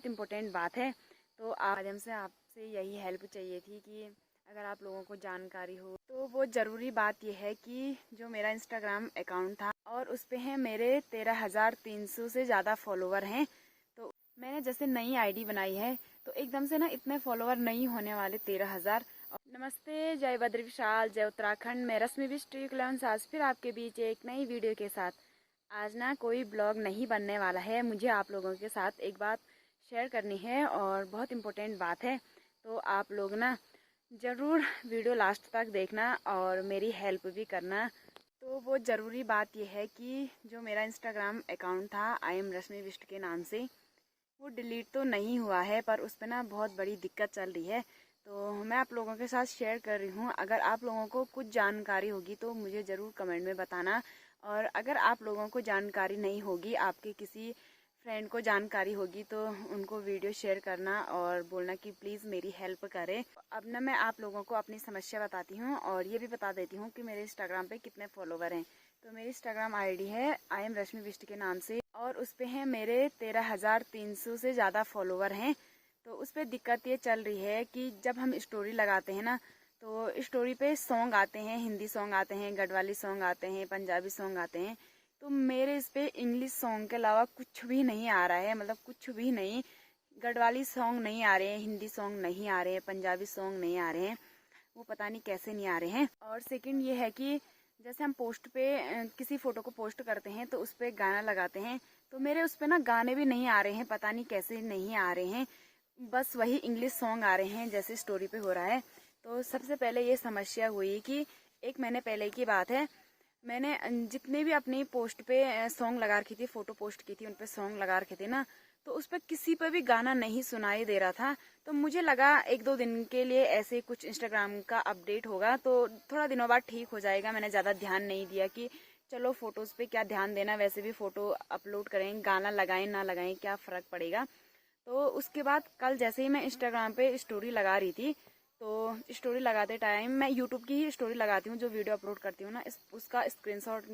बहुत इम्पोर्टेंट बात है। तो माध्यम से आपसे यही हेल्प चाहिए थी कि अगर आप लोगों को जानकारी हो तो वो ज़रूरी बात यह है कि जो मेरा इंस्टाग्राम अकाउंट था और उस पे हैं मेरे 13,300 से ज़्यादा फॉलोवर हैं। तो मैंने जैसे नई आईडी बनाई है तो एकदम से ना इतने फॉलोवर नहीं होने वाले 13,000। नमस्ते, जय बद्र विशाल, जय उत्तराखंड। मैं रश्मि बिष्ट आज फिर आपके बीच एक नई वीडियो के साथ। आज ना कोई ब्लॉग नहीं बनने वाला है, मुझे आप लोगों के साथ एक बात शेयर करनी है और बहुत इम्पोर्टेंट बात है। तो आप लोग ना ज़रूर वीडियो लास्ट तक देखना और मेरी हेल्प भी करना। तो वो ज़रूरी बात यह है कि जो मेरा इंस्टाग्राम अकाउंट था आई एम रश्मि बिष्ट के नाम से, वो डिलीट तो नहीं हुआ है पर उस पर ना बहुत बड़ी दिक्कत चल रही है। तो मैं आप लोगों के साथ शेयर कर रही हूँ। अगर आप लोगों को कुछ जानकारी होगी तो मुझे ज़रूर कमेंट में बताना। और अगर आप लोगों को जानकारी नहीं होगी, आपके किसी फ्रेंड को जानकारी होगी तो उनको वीडियो शेयर करना और बोलना कि प्लीज़ मेरी हेल्प करें। अब ना मैं आप लोगों को अपनी समस्या बताती हूँ और ये भी बता देती हूँ कि मेरे इंस्टाग्राम पे कितने फॉलोवर हैं। तो मेरी इंस्टाग्राम आईडी है आई एम रश्मि बिष्ट के नाम से और उस पे हैं मेरे 13,300 से ज़्यादा फॉलोवर हैं। तो उस पर दिक्कत ये चल रही है कि जब हम स्टोरी लगाते हैं ना तो स्टोरी पे सॉन्ग आते हैं, हिंदी सॉन्ग आते हैं, गढ़वाली सॉन्ग आते हैं, पंजाबी सॉन्ग आते हैं। तो मेरे इस पे इंग्लिश सॉन्ग के अलावा कुछ भी नहीं आ रहा है, मतलब कुछ भी नहीं। गढ़वाली सॉन्ग नहीं आ रहे हैं, हिंदी सॉन्ग नहीं आ रहे हैं, पंजाबी सॉन्ग नहीं आ रहे हैं। वो पता नहीं कैसे नहीं आ रहे हैं। और सेकंड ये है कि जैसे हम पोस्ट पे किसी फ़ोटो को पोस्ट करते हैं तो उस पर गाना लगाते हैं, तो मेरे उस पर ना गाने भी नहीं आ रहे हैं, पता नहीं कैसे नहीं आ रहे हैं। बस वही इंग्लिश सॉन्ग आ रहे हैं जैसे स्टोरी पे हो रहा है। तो सबसे पहले ये समस्या हुई कि एक महीने पहले की बात है, मैंने जितने भी अपनी पोस्ट पे सॉन्ग लगा रखी थी, फ़ोटो पोस्ट की थी, उन पे सॉन्ग लगा रखे थे ना, तो उस पर किसी पर भी गाना नहीं सुनाई दे रहा था। तो मुझे लगा एक दो दिन के लिए ऐसे कुछ इंस्टाग्राम का अपडेट होगा तो थोड़ा दिनों बाद ठीक हो जाएगा। मैंने ज़्यादा ध्यान नहीं दिया कि चलो फ़ोटोज़ पे क्या ध्यान देना, वैसे भी फ़ोटो अपलोड करें, गाना लगाएं ना लगाएं क्या फ़र्क पड़ेगा। तो उसके बाद कल जैसे ही मैं इंस्टाग्राम पे स्टोरी लगा रही थी, तो स्टोरी लगाते टाइम मैं यूट्यूब की ही स्टोरी लगाती हूँ, जो वीडियो अपलोड करती हूँ ना उसका स्क्रीनशॉट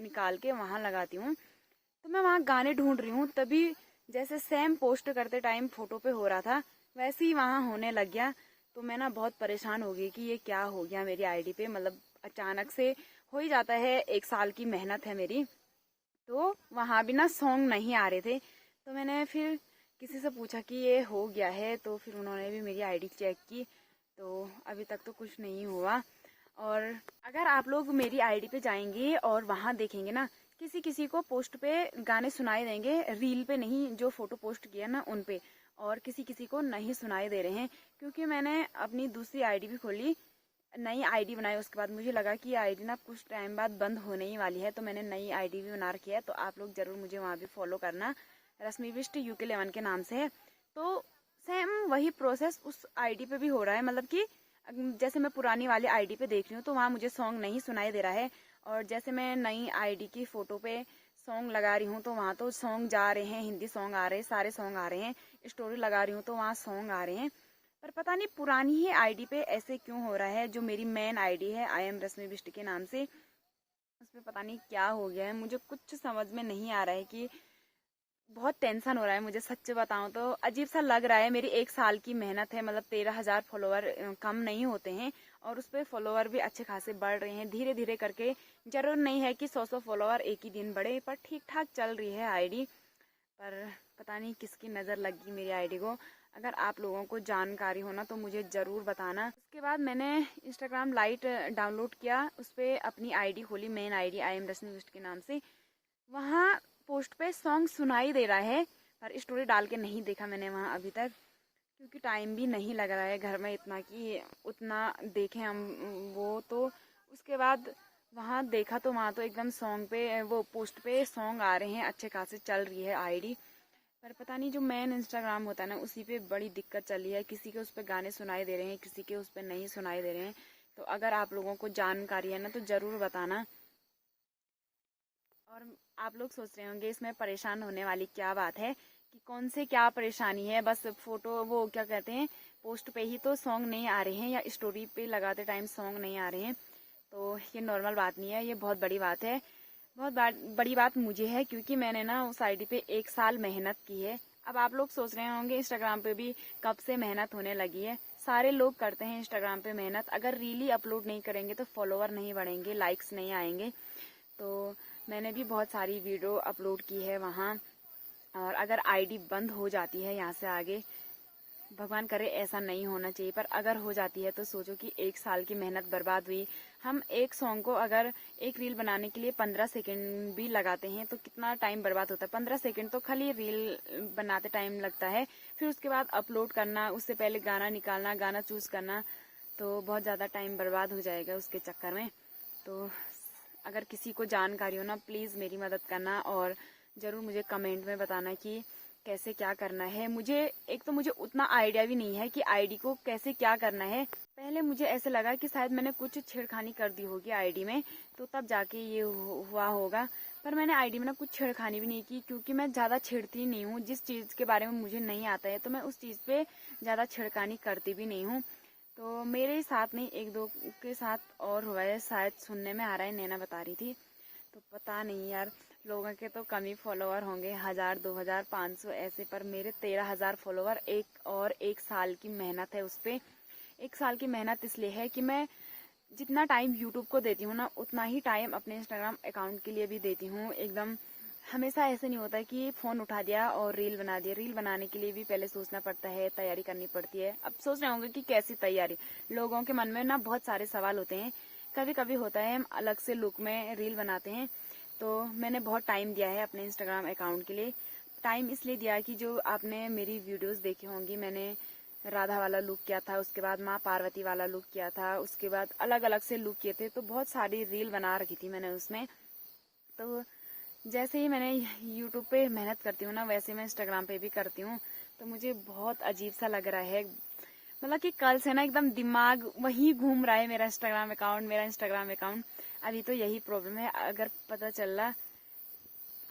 निकाल के वहाँ लगाती हूँ। तो मैं वहाँ गाने ढूंढ रही हूँ, तभी जैसे सेम पोस्ट करते टाइम फोटो पे हो रहा था वैसे ही वहाँ होने लग गया। तो मैं ना बहुत परेशान हो गई कि ये क्या हो गया मेरी आईडी पे, मतलब अचानक से हो ही जाता है, एक साल की मेहनत है मेरी। तो वहाँ भी ना सॉन्ग नहीं आ रहे थे। तो मैंने फिर किसी से पूछा कि ये हो गया है, तो फिर उन्होंने भी मेरी आईडी चेक की, तो अभी तक तो कुछ नहीं हुआ। और अगर आप लोग मेरी आईडी पे जाएंगे और वहाँ देखेंगे ना, किसी किसी को पोस्ट पे गाने सुनाई देंगे, रील पे नहीं, जो फोटो पोस्ट किया ना उन पे, और किसी किसी को नहीं सुनाई दे रहे हैं। क्योंकि मैंने अपनी दूसरी आईडी भी खोली, नई आईडी बनाई, उसके बाद मुझे लगा कि ये आईडी ना कुछ टाइम बाद बंद होने ही वाली है, तो मैंने नई आईडी भी बना रखी है। तो आप लोग ज़रूर मुझे वहाँ भी फॉलो करना, रश्मि बिष्ट UK11 के नाम से है। तो सेम वही प्रोसेस उस आईडी पे भी हो रहा है, मतलब कि जैसे मैं पुरानी वाली आईडी पे देख रही हूँ तो वहाँ मुझे सॉन्ग नहीं सुनाई दे रहा है, और जैसे मैं नई आईडी की फ़ोटो पे सॉन्ग लगा रही हूँ तो वहाँ तो सॉन्ग जा रहे हैं, हिंदी सॉन्ग आ रहे हैं, सारे सॉन्ग आ रहे हैं। स्टोरी लगा रही हूँ तो वहाँ सॉन्ग आ रहे हैं। पर पता नहीं पुरानी ही आईडी पे ऐसे क्यों हो रहा है। जो मेरी मेन आईडी है आई एम रश्मि बिष्ट के नाम से, उसमें पता नहीं क्या हो गया है, मुझे कुछ समझ में नहीं आ रहा है। कि बहुत टेंशन हो रहा है मुझे, सच्च बताऊं तो अजीब सा लग रहा है। मेरी एक साल की मेहनत है, मतलब 13,000 फॉलोवर कम नहीं होते हैं, और उस पर फॉलोवर भी अच्छे खासे बढ़ रहे हैं धीरे धीरे करके। जरूर नहीं है कि 100 फॉलोवर एक ही दिन बढ़े, पर ठीक ठाक चल रही है आईडी। पर पता नहीं किसकी नज़र लगी मेरी आईडी को। अगर आप लोगों को जानकारी हो ना तो मुझे ज़रूर बताना। उसके बाद मैंने इंस्टाग्राम लाइट डाउनलोड किया, उस पर अपनी आईडी खोली, मेन आईडी आई एम रश्मि बिष्ट के नाम से। वहाँ पोस्ट पे सॉन्ग सुनाई दे रहा है, पर स्टोरी डाल के नहीं देखा मैंने वहाँ अभी तक, क्योंकि टाइम भी नहीं लग रहा है घर में इतना कि उतना देखें हम वो। तो उसके बाद वहाँ देखा तो वहाँ तो एकदम सॉन्ग पे, वो पोस्ट पे सॉन्ग आ रहे हैं, अच्छे खासे चल रही है आईडी। पर पता नहीं जो मेन इंस्टाग्राम होता है ना उसी पे बड़ी दिक्कत चल रही है, किसी के उस पर गाने सुनाई दे रहे हैं, किसी के उस पर नहीं सुनाई दे रहे हैं। तो अगर आप लोगों को जानकारी है ना तो ज़रूर बताना। और आप लोग सोच रहे होंगे इसमें परेशान होने वाली क्या बात है, कि कौन से क्या परेशानी है, बस फोटो वो क्या कहते हैं पोस्ट पे ही तो सॉन्ग नहीं आ रहे हैं, या स्टोरी पे लगाते टाइम सॉन्ग नहीं आ रहे हैं। तो ये नॉर्मल बात नहीं है, ये बहुत बड़ी बात है। बहुत बड़ी बात मुझे है, क्योंकि मैंने ना उस आईडी पे एक साल मेहनत की है। अब आप लोग सोच रहे होंगे इंस्टाग्राम पे भी कब से मेहनत होने लगी है। सारे लोग करते हैं इंस्टाग्राम पे मेहनत, अगर रीली अपलोड नहीं करेंगे तो फॉलोवर नहीं बढ़ेंगे, लाइक्स नहीं आएंगे। तो मैंने भी बहुत सारी वीडियो अपलोड की है वहाँ, और अगर आईडी बंद हो जाती है यहाँ से आगे, भगवान करे ऐसा नहीं होना चाहिए, पर अगर हो जाती है तो सोचो कि 1 साल की मेहनत बर्बाद हुई। हम एक सॉन्ग को अगर एक रील बनाने के लिए 15 सेकंड भी लगाते हैं तो कितना टाइम बर्बाद होता है। 15 सेकंड तो खाली रील बनाते टाइम लगता है, फिर उसके बाद अपलोड करना, उससे पहले गाना निकालना, गाना चूज करना, तो बहुत ज़्यादा टाइम बर्बाद हो जाएगा उसके चक्कर में। तो अगर किसी को जानकारी हो ना, प्लीज़ मेरी मदद करना और ज़रूर मुझे कमेंट में बताना कि कैसे क्या करना है। मुझे एक तो मुझे उतना आइडिया भी नहीं है कि आईडी को कैसे क्या करना है। पहले मुझे ऐसे लगा कि शायद मैंने कुछ छेड़खानी कर दी होगी आईडी में, तो तब जाके ये हुआ होगा। पर मैंने आईडी में ना कुछ छेड़खानी भी नहीं की, क्योंकि मैं ज़्यादा छेड़ती नहीं हूँ। जिस चीज़ के बारे में मुझे नहीं आता है तो मैं उस चीज़ पे ज़्यादा छेड़खानी करती भी नहीं हूँ। तो मेरे साथ नहीं, एक दो के साथ और हुआ है, शायद सुनने में आ रहा है, नैना बता रही थी। तो पता नहीं यार, लोगों के तो कम ही फॉलोवर होंगे, 1000, 2000, 500 ऐसे, पर मेरे 13,000 फॉलोवर। एक साल की मेहनत है उस पे। 1 साल की मेहनत इसलिए है कि मैं जितना टाइम यूट्यूब को देती हूँ ना, उतना ही टाइम अपने इंस्टाग्राम अकाउंट के लिए भी देती हूँ। एकदम हमेशा ऐसे नहीं होता कि फ़ोन उठा दिया और रील बना दिया। रील बनाने के लिए भी पहले सोचना पड़ता है, तैयारी करनी पड़ती है। अब सोच रहे होंगे कि कैसी तैयारी, लोगों के मन में ना बहुत सारे सवाल होते हैं। कभी कभी होता है हम अलग से लुक में रील बनाते हैं, तो मैंने बहुत टाइम दिया है अपने इंस्टाग्राम अकाउंट के लिए। टाइम इसलिए दिया कि जो आपने मेरी वीडियोस देखी होंगी, मैंने राधा वाला लुक किया था, उसके बाद माँ पार्वती वाला लुक किया था, उसके बाद अलग अलग से लुक किए थे, तो बहुत सारी रील बना रखी थी मैंने उसमें। तो जैसे ही मैंने यूट्यूब पे मेहनत करती हूँ ना, वैसे मैं इंस्टाग्राम पे भी करती हूँ। तो मुझे बहुत अजीब सा लग रहा है, मतलब कि कल से ना एकदम दिमाग वही घूम रहा है, मेरा इंस्टाग्राम अकाउंट। अभी तो यही प्रॉब्लम है, अगर पता चल रहा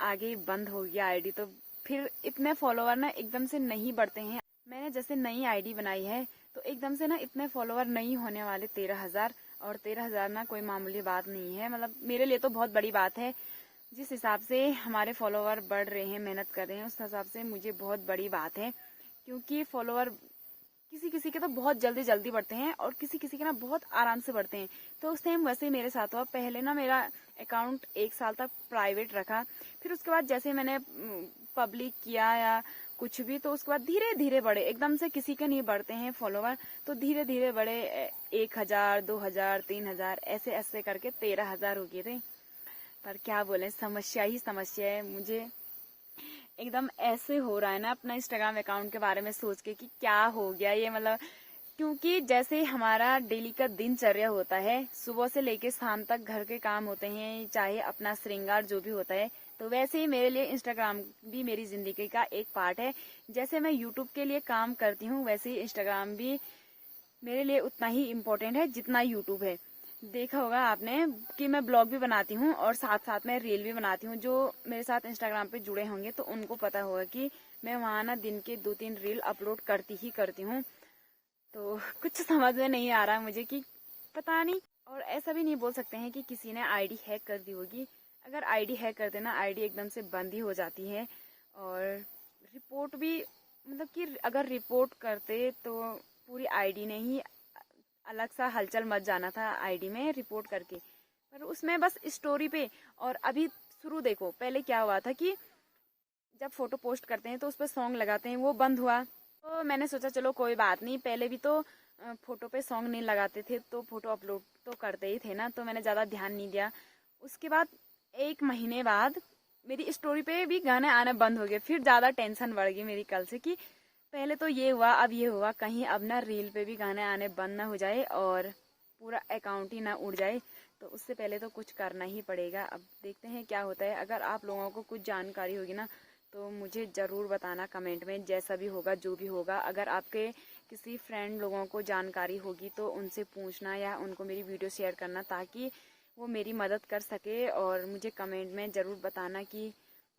आगे बंद हो गया आईडी तो फिर इतने फॉलोवर ना एकदम से नहीं बढ़ते हैं। मैंने जैसे नई आईडी बनाई है तो एकदम से ना इतने फॉलोवर नहीं होने वाले 13,000, और 13,000 ना कोई मामूली बात नहीं है, मतलब मेरे लिए तो बहुत बड़ी बात है। जिस हिसाब से हमारे फॉलोवर बढ़ रहे हैं, मेहनत कर रहे हैं, उस हिसाब से मुझे बहुत बड़ी बात है। क्योंकि फॉलोवर किसी किसी के तो बहुत जल्दी जल्दी बढ़ते हैं और किसी किसी के ना बहुत आराम से बढ़ते हैं। तो सेम वैसे मेरे साथ हुआ। पहले ना मेरा अकाउंट 1 साल तक प्राइवेट रखा, फिर उसके बाद जैसे मैंने पब्लिक किया या कुछ भी, तो उसके बाद धीरे धीरे बढ़े, एकदम से किसी के नहीं बढ़ते हैं फॉलोवर, तो धीरे धीरे बढ़े। 1,000, 2,000, 3,000 ऐसे ऐसे करके 13,000 हो गए थे। पर क्या बोले, समस्या ही समस्या है। मुझे एकदम ऐसे हो रहा है ना अपना इंस्टाग्राम अकाउंट के बारे में सोच के कि क्या हो गया ये, मतलब क्योंकि जैसे हमारा डेली का दिनचर्या होता है, सुबह से लेके शाम तक घर के काम होते हैं, चाहे अपना श्रृंगार जो भी होता है, तो वैसे ही मेरे लिए इंस्टाग्राम भी मेरी जिंदगी का एक पार्ट है। जैसे मैं यूट्यूब के लिए काम करती हूँ, वैसे ही इंस्टाग्राम भी मेरे लिए उतना ही इम्पोर्टेंट है जितना यूट्यूब है। देखा होगा आपने कि मैं ब्लॉग भी बनाती हूँ और साथ साथ में रील भी बनाती हूँ। जो मेरे साथ इंस्टाग्राम पे जुड़े होंगे तो उनको पता होगा कि मैं वहाँ ना दिन के 2-3 रील अपलोड करती ही करती हूँ। तो कुछ समझ में नहीं आ रहा मुझे कि पता नहीं। और ऐसा भी नहीं बोल सकते हैं कि किसी ने आईडी हैक कर दी होगी। अगर आईडी हैक कर देना, आईडी एकदम से बंद ही हो जाती है। और रिपोर्ट भी, मतलब कि अगर रिपोर्ट करते तो पूरी आईडी ने ही अलग सा हलचल मच जाना था आईडी में रिपोर्ट करके। पर उसमें बस स्टोरी पे, और अभी शुरू देखो, पहले क्या हुआ था कि जब फोटो पोस्ट करते हैं तो उस पर सॉन्ग लगाते हैं, वो बंद हुआ। तो मैंने सोचा चलो कोई बात नहीं, पहले भी तो फोटो पे सॉन्ग नहीं लगाते थे तो फोटो अपलोड तो करते ही थे ना, तो मैंने ज़्यादा ध्यान नहीं दिया। उसके बाद 1 महीने बाद मेरी स्टोरी पे भी गाने आना बंद हो गए। फिर ज़्यादा टेंशन बढ़ गई मेरी कल से कि पहले तो ये हुआ, अब ये हुआ, कहीं अब ना रील पे भी गाने आने बंद ना हो जाए और पूरा अकाउंट ही ना उड़ जाए। तो उससे पहले तो कुछ करना ही पड़ेगा। अब देखते हैं क्या होता है। अगर आप लोगों को कुछ जानकारी होगी ना तो मुझे ज़रूर बताना कमेंट में, जैसा भी होगा जो भी होगा। अगर आपके किसी फ्रेंड लोगों को जानकारी होगी तो उनसे पूछना या उनको मेरी वीडियो शेयर करना, ताकि वो मेरी मदद कर सके। और मुझे कमेंट में ज़रूर बताना कि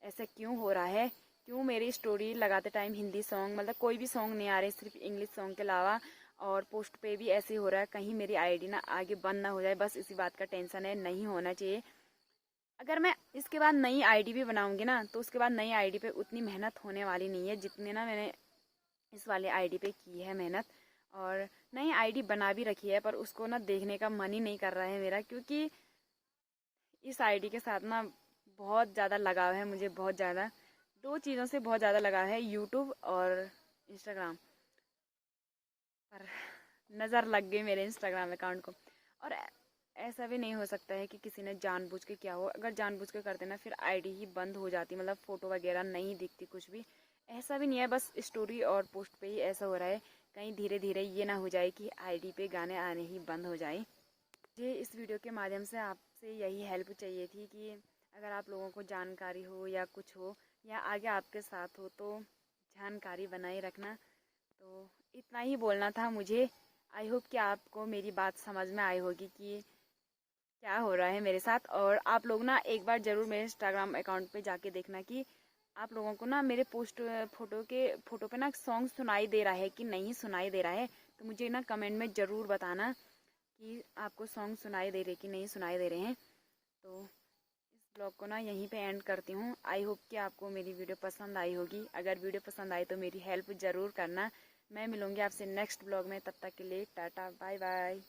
ऐसा क्यों हो रहा है, क्यों मेरी स्टोरी लगाते टाइम हिंदी सॉन्ग, मतलब कोई भी सॉन्ग नहीं आ रहे, सिर्फ इंग्लिश सॉन्ग के अलावा। और पोस्ट पे भी ऐसे हो रहा है, कहीं मेरी आईडी ना आगे बंद ना हो जाए, बस इसी बात का टेंशन है, नहीं होना चाहिए। अगर मैं इसके बाद नई आईडी भी बनाऊंगी ना, तो उसके बाद नई आईडी पे उतनी मेहनत होने वाली नहीं है जितनी ना मैंने इस वाले आईडी पे की है मेहनत। और नई आईडी बना भी रखी है, पर उसको ना देखने का मन ही नहीं कर रहा है मेरा, क्योंकि इस आईडी के साथ ना बहुत ज़्यादा लगाव है मुझे, बहुत ज़्यादा। दो चीज़ों से बहुत ज़्यादा लगाव है, यूट्यूब और इंस्टाग्राम पर। नज़र लग गई मेरे इंस्टाग्राम अकाउंट को। और ऐसा भी नहीं हो सकता है कि किसी ने जानबूझ के किया हो। अगर जानबूझ के करते ना, फिर आईडी ही बंद हो जाती, मतलब फ़ोटो वगैरह नहीं दिखती कुछ भी। ऐसा भी नहीं है, बस स्टोरी और पोस्ट पे ही ऐसा हो रहा है। कहीं धीरे धीरे ये ना हो जाए कि आईडी पे गाने आने ही बंद हो जाए। मुझे इस वीडियो के माध्यम से आपसे यही हेल्प चाहिए थी कि अगर आप लोगों को जानकारी हो या कुछ हो या आगे आपके साथ हो, तो जानकारी बनाए रखना। तो इतना ही बोलना था मुझे। आई होप कि आपको मेरी बात समझ में आई होगी कि क्या हो रहा है मेरे साथ। और आप लोग ना एक बार ज़रूर मेरे इंस्टाग्राम अकाउंट पे जाके देखना कि आप लोगों को ना मेरे फोटो पे ना सॉन्ग सुनाई दे रहा है कि नहीं सुनाई दे रहा है। तो मुझे ना कमेंट में ज़रूर बताना कि आपको सॉन्ग सुनाई दे रहे कि नहीं सुनाई दे रहे हैं। तो इस ब्लॉग को ना यहीं पे एंड करती हूँ। आई होप कि आपको मेरी वीडियो पसंद आई होगी। अगर वीडियो पसंद आई तो मेरी हेल्प ज़रूर करना। मैं मिलूँगी आपसे नेक्स्ट ब्लॉग में, तब तक के लिए टाटा बाय बाय।